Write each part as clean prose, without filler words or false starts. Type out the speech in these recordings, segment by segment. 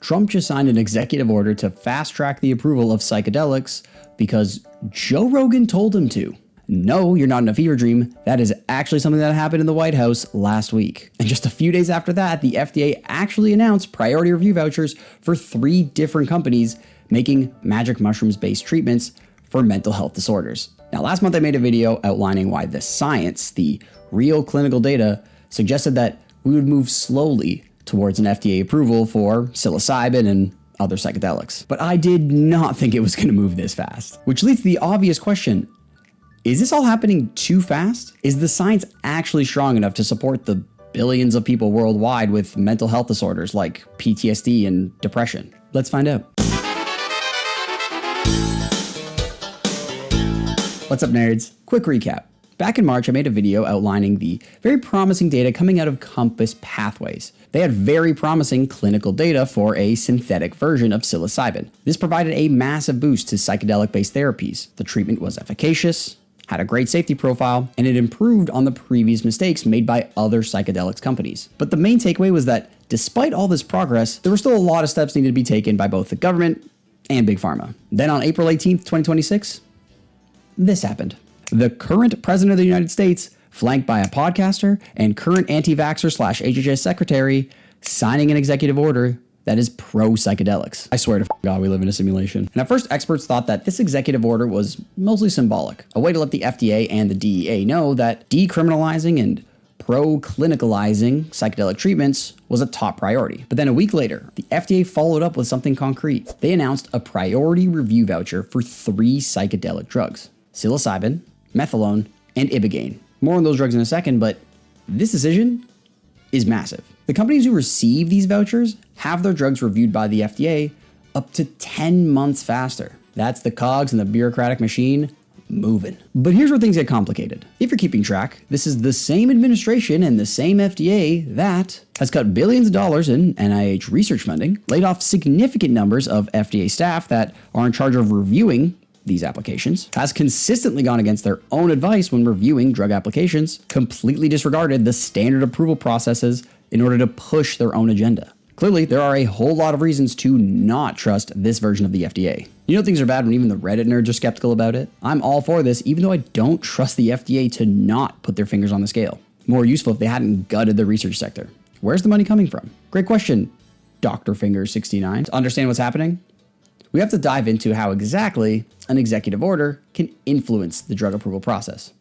Trump just signed an executive order to fast-track the approval of psychedelics because Joe Rogan told him to. No, you're not in a fever dream. That is actually something that happened in the White House last week. And just a few days after that, the FDA actually announced priority review vouchers for 3 different companies making magic mushrooms-based treatments for mental health disorders. Now, last month I made a video outlining why the science, the real clinical data, suggested that we would move slowly towards an FDA approval for psilocybin and other psychedelics. But I did not think it was going to move this fast. Which leads to the obvious question, is this all happening too fast? Is the science actually strong enough to support the billions of people worldwide with mental health disorders like PTSD and depression? Let's find out. What's up, nerds? Quick recap. Back in March, I made a video outlining the very promising data coming out of Compass Pathways. They had very promising clinical data for a synthetic version of psilocybin. This provided a massive boost to psychedelic-based therapies. The treatment was efficacious, had a great safety profile, and it improved on the previous mistakes made by other psychedelics companies. But the main takeaway was that despite all this progress, there were still a lot of steps needed to be taken by both the government and Big Pharma. Then on April 18th, 2026, this happened. The current president of the United States, flanked by a podcaster and current anti-vaxxer/HHS secretary, signing an executive order that is pro-psychedelics. I swear to God, we live in a simulation. And at first, experts thought that this executive order was mostly symbolic, a way to let the FDA and the DEA know that decriminalizing and pro-clinicalizing psychedelic treatments was a top priority. But then a week later, the FDA followed up with something concrete. They announced a priority review voucher for 3 psychedelic drugs: psilocybin, Methylone, and Ibogaine. More on those drugs in a second, but this decision is massive. The companies who receive these vouchers have their drugs reviewed by the FDA up to 10 months faster. That's the cogs in the bureaucratic machine moving. But here's where things get complicated. If you're keeping track, this is the same administration and the same FDA that has cut billions of dollars in NIH research funding, laid off significant numbers of FDA staff that are in charge of reviewing these applications, has consistently gone against their own advice when reviewing drug applications, completely disregarded the standard approval processes in order to push their own agenda. Clearly, there are a whole lot of reasons to not trust this version of the FDA. You know things are bad when even the Reddit nerds are skeptical about it? I'm all for this, even though I don't trust the FDA to not put their fingers on the scale. More useful if they hadn't gutted the research sector. Where's the money coming from? Great question, Dr. Finger69. To understand what's happening, we have to dive into how exactly an executive order can influence the drug approval process.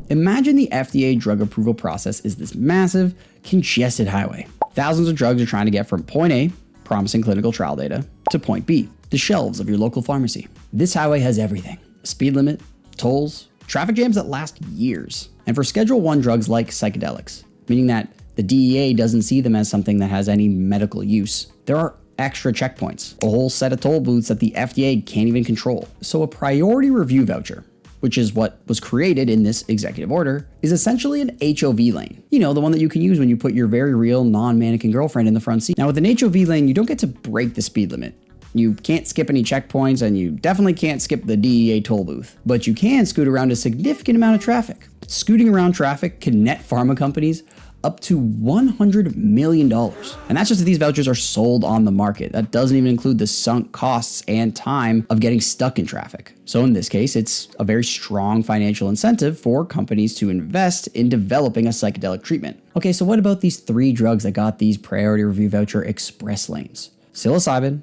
Imagine the FDA drug approval process is this massive, congested highway. Thousands of drugs are trying to get from point A, promising clinical trial data, to point B, the shelves of your local pharmacy. This highway has everything: a speed limit, tolls, traffic jams that last years. And for Schedule I drugs like psychedelics, meaning that the DEA doesn't see them as something that has any medical use, there are extra checkpoints, a whole set of toll booths that the FDA can't even control. So a priority review voucher, which is what was created in this executive order, is essentially an HOV lane. You know, the one that you can use when you put your very real non-mannequin girlfriend in the front seat. Now with an HOV lane, you don't get to break the speed limit. You can't skip any checkpoints, and you definitely can't skip the DEA toll booth. But you can scoot around a significant amount of traffic. Scooting around traffic can net pharma companies up to $100 million. And that's just if these vouchers are sold on the market. That doesn't even include the sunk costs and time of getting stuck in traffic. So in this case, it's a very strong financial incentive for companies to invest in developing a psychedelic treatment. Okay, so what about these 3 drugs that got these priority review voucher express lanes? Psilocybin,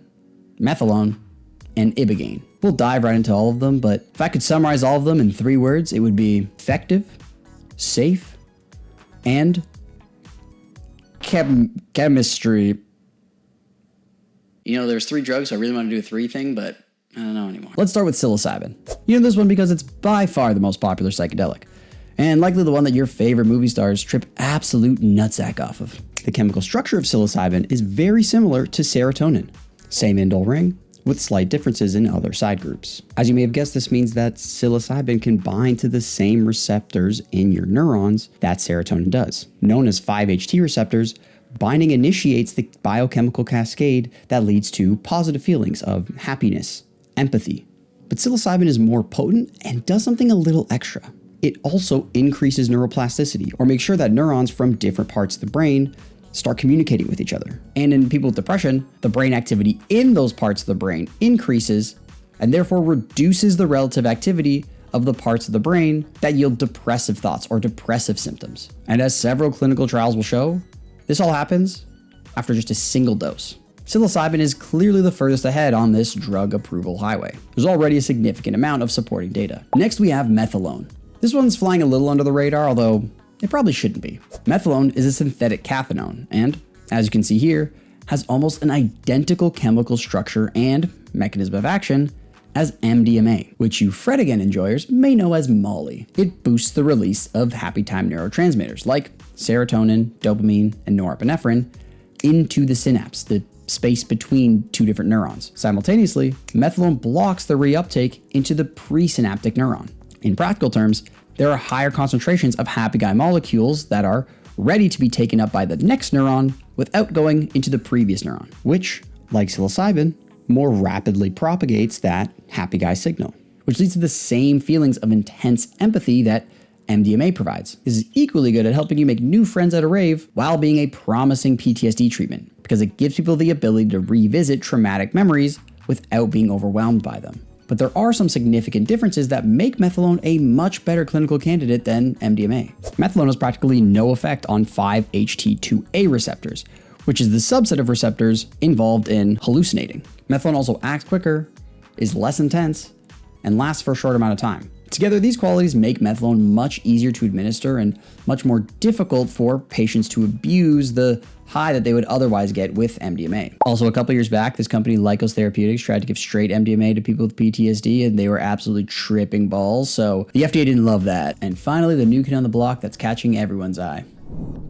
Methylone, and Ibogaine. We'll dive right into all of them, but if I could summarize all of them in 3 words, it would be effective, safe, and chemistry. You know, there's 3 drugs, so I really want to do a 3 thing, but I don't know anymore. Let's start with psilocybin. You know this one because it's by far the most popular psychedelic, and likely the one that your favorite movie stars trip absolute nutsack off of. The chemical structure of psilocybin is very similar to serotonin. Same indole ring, with slight differences in other side groups. As you may have guessed, this means that psilocybin can bind to the same receptors in your neurons that serotonin does. Known as 5-HT receptors, binding initiates the biochemical cascade that leads to positive feelings of happiness, empathy. But psilocybin is more potent and does something a little extra. It also increases neuroplasticity, or makes sure that neurons from different parts of the brain start communicating with each other. And in people with depression, the brain activity in those parts of the brain increases and therefore reduces the relative activity of the parts of the brain that yield depressive thoughts or depressive symptoms. And as several clinical trials will show, this all happens after just a single dose. Psilocybin is clearly the furthest ahead on this drug approval highway. There's already a significant amount of supporting data. Next, we have Methylone. This one's flying a little under the radar, although it probably shouldn't be. Methylone is a synthetic cathinone, and as you can see here, has almost an identical chemical structure and mechanism of action as MDMA, which you Fredigan enjoyers may know as Molly. It boosts the release of happy time neurotransmitters like serotonin, dopamine, and norepinephrine into the synapse, the space between two different neurons. Simultaneously, methylone blocks the reuptake into the presynaptic neuron. In practical terms, there are higher concentrations of happy guy molecules that are ready to be taken up by the next neuron without going into the previous neuron, which, like psilocybin, more rapidly propagates that happy guy signal, which leads to the same feelings of intense empathy that MDMA provides. This is equally good at helping you make new friends at a rave while being a promising PTSD treatment, because it gives people the ability to revisit traumatic memories without being overwhelmed by them. But there are some significant differences that make methylone a much better clinical candidate than MDMA. Methylone has practically no effect on 5-HT2A receptors, which is the subset of receptors involved in hallucinating. Methylone also acts quicker, is less intense, and lasts for a short amount of time. Together, these qualities make methylone much easier to administer and much more difficult for patients to abuse the high that they would otherwise get with MDMA. Also, a couple years back, this company, Lykos Therapeutics, tried to give straight MDMA to people with PTSD, and they were absolutely tripping balls, so the FDA didn't love that. And finally, the new kid on the block that's catching everyone's eye.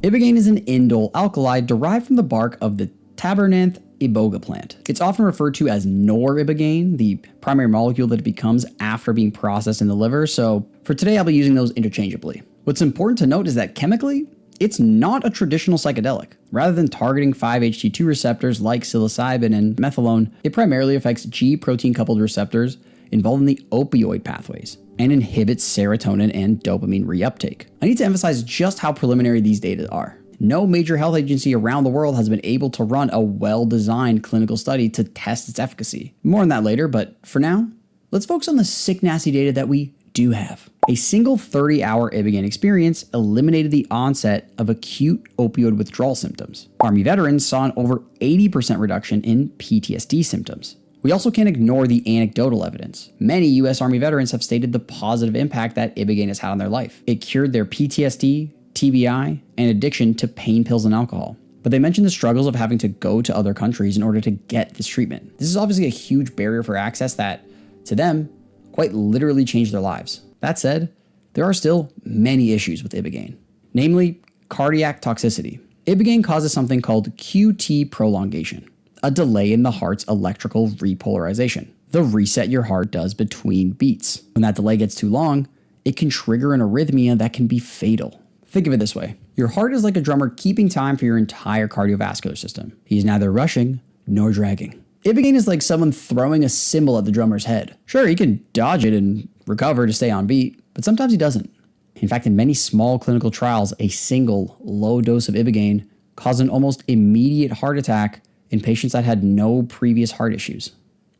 Ibogaine is an indole alkali derived from the bark of the Tabernanthe iboga plant. It's often referred to as Noribogaine, the primary molecule that it becomes after being processed in the liver, so for today I'll be using those interchangeably. What's important to note is that chemically, it's not a traditional psychedelic. Rather than targeting 5-HT2 receptors like psilocybin and methylone, it primarily affects G protein-coupled receptors involved in the opioid pathways and inhibits serotonin and dopamine reuptake. I need to emphasize just how preliminary these data are. No major health agency around the world has been able to run a well-designed clinical study to test its efficacy. More on that later, but for now, let's focus on the sick, nasty data that we do have. A single 30-hour Ibogaine experience eliminated the onset of acute opioid withdrawal symptoms. Army veterans saw an over 80% reduction in PTSD symptoms. We also can't ignore the anecdotal evidence. Many US Army veterans have stated the positive impact that Ibogaine has had on their life. It cured their PTSD, TBI, and addiction to pain pills and alcohol. But they mentioned the struggles of having to go to other countries in order to get this treatment. This is obviously a huge barrier for access that, to them, quite literally changed their lives. That said, there are still many issues with Ibogaine, namely cardiac toxicity. Ibogaine causes something called QT prolongation, a delay in the heart's electrical repolarization, the reset your heart does between beats. When that delay gets too long, it can trigger an arrhythmia that can be fatal. Think of it this way. Your heart is like a drummer keeping time for your entire cardiovascular system. He's neither rushing nor dragging. Ibogaine is like someone throwing a cymbal at the drummer's head. Sure, he can dodge it and recover to stay on beat, but sometimes he doesn't. In fact, in many small clinical trials, a single low dose of Ibogaine caused an almost immediate heart attack in patients that had no previous heart issues.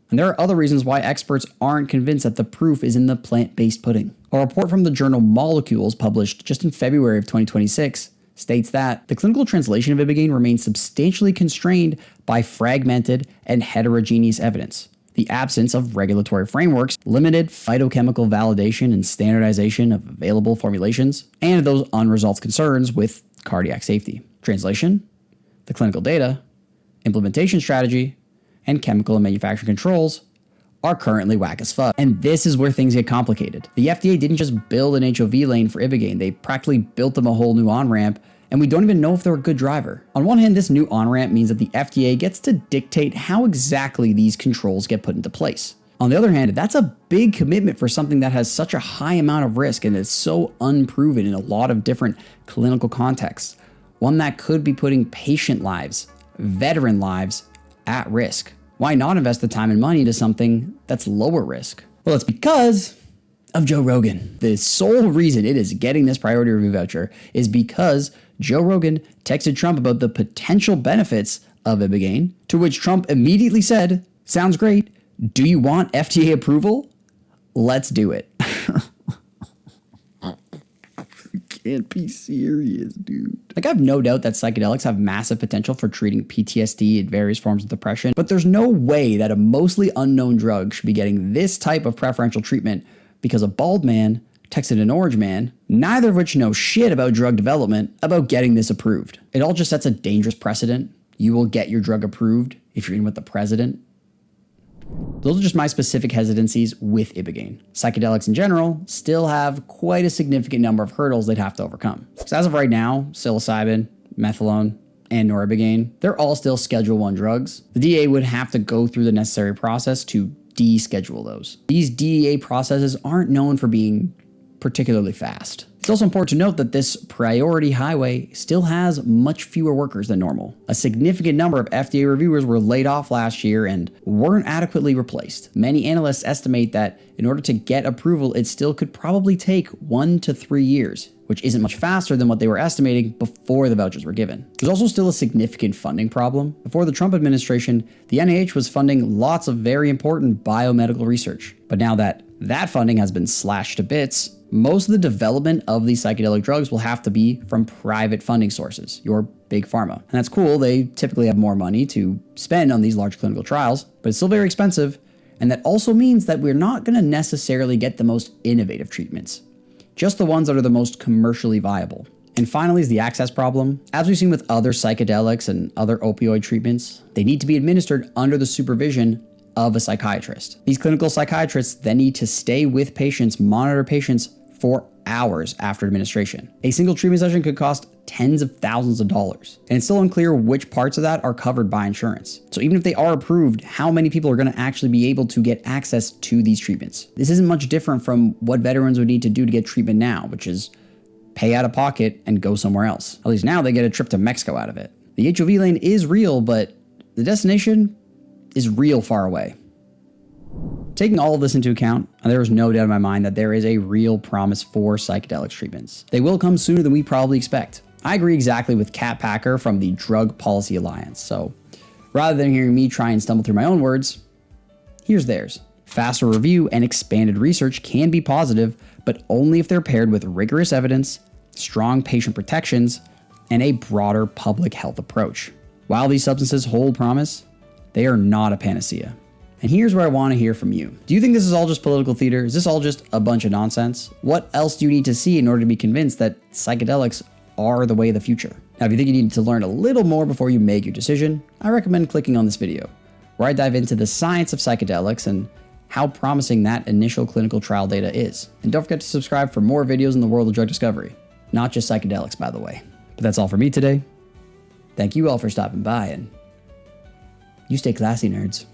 And there are other reasons why experts aren't convinced that the proof is in the plant-based pudding. A report from the journal Molecules, published just in February of 2026, states that the clinical translation of Ibogaine remains substantially constrained by fragmented and heterogeneous evidence, the absence of regulatory frameworks, limited phytochemical validation and standardization of available formulations, and those unresolved concerns with cardiac safety. Translation: the clinical data, implementation strategy, and chemical and manufacturing controls are currently whack as fuck. And this is where things get complicated. The FDA didn't just build an HOV lane for Ibogaine, they practically built them a whole new on-ramp, and we don't even know if they're a good driver. On one hand, this new on-ramp means that the FDA gets to dictate how exactly these controls get put into place. On the other hand, that's a big commitment for something that has such a high amount of risk and is so unproven in a lot of different clinical contexts. One that could be putting patient lives, veteran lives, at risk. Why not invest the time and money into something that's lower risk? Well, it's because of Joe Rogan. The sole reason it is getting this priority review voucher is because Joe Rogan texted Trump about the potential benefits of Ibogaine, to which Trump immediately said, "Sounds great. Do you want FDA approval? Let's do it." Can't be serious, dude. Like, I have no doubt that psychedelics have massive potential for treating PTSD and various forms of depression, but there's no way that a mostly unknown drug should be getting this type of preferential treatment because a bald man texted an orange man, neither of which know shit about drug development, about getting this approved. It all just sets a dangerous precedent. You will get your drug approved if you're in with the president. Those are just my specific hesitancies with Ibogaine. Psychedelics in general still have quite a significant number of hurdles they'd have to overcome. So as of right now, Psilocybin, Methylone, and Noribogaine, they're all still Schedule 1 drugs. The DEA would have to go through the necessary process to deschedule those. These DEA processes aren't known for being particularly fast. It's also important to note that this priority highway still has much fewer workers than normal. A significant number of FDA reviewers were laid off last year and weren't adequately replaced. Many analysts estimate that in order to get approval, it still could probably take 1 to 3 years, which isn't much faster than what they were estimating before the vouchers were given. There's also still a significant funding problem. Before the Trump administration, the NIH was funding lots of very important biomedical research. But now that funding has been slashed to bits, most of the development of these psychedelic drugs will have to be from private funding sources, your big pharma. And that's cool, they typically have more money to spend on these large clinical trials, but it's still very expensive. And that also means that we're not going to necessarily get the most innovative treatments, just the ones that are the most commercially viable. And finally is the access problem. As we've seen with other psychedelics and other opioid treatments, they need to be administered under the supervision of a psychiatrist. These clinical psychiatrists then need to stay with patients, monitor patients for hours after administration. A single treatment session could cost tens of thousands of dollars, and it's still unclear which parts of that are covered by insurance. So even if they are approved, how many people are going to actually be able to get access to these treatments? This isn't much different from what veterans would need to do to get treatment now, which is pay out of pocket and go somewhere else. At least now they get a trip to Mexico out of it. The HOV lane is real, but the destination is real far away. Taking all of this into account, there is no doubt in my mind that there is a real promise for psychedelics treatments. They will come sooner than we probably expect. I agree exactly with Kat Packer from the Drug Policy Alliance, so rather than hearing me try and stumble through my own words, here's theirs. Faster review and expanded research can be positive, but only if they're paired with rigorous evidence, strong patient protections, and a broader public health approach. While these substances hold promise, they are not a panacea. And here's where I want to hear from you. Do you think this is all just political theater? Is this all just a bunch of nonsense? What else do you need to see in order to be convinced that psychedelics are the way of the future? Now, if you think you need to learn a little more before you make your decision, I recommend clicking on this video, where I dive into the science of psychedelics and how promising that initial clinical trial data is. And don't forget to subscribe for more videos in the world of drug discovery. Not just psychedelics, by the way. But that's all for me today. Thank you all for stopping by, and you stay classy, nerds.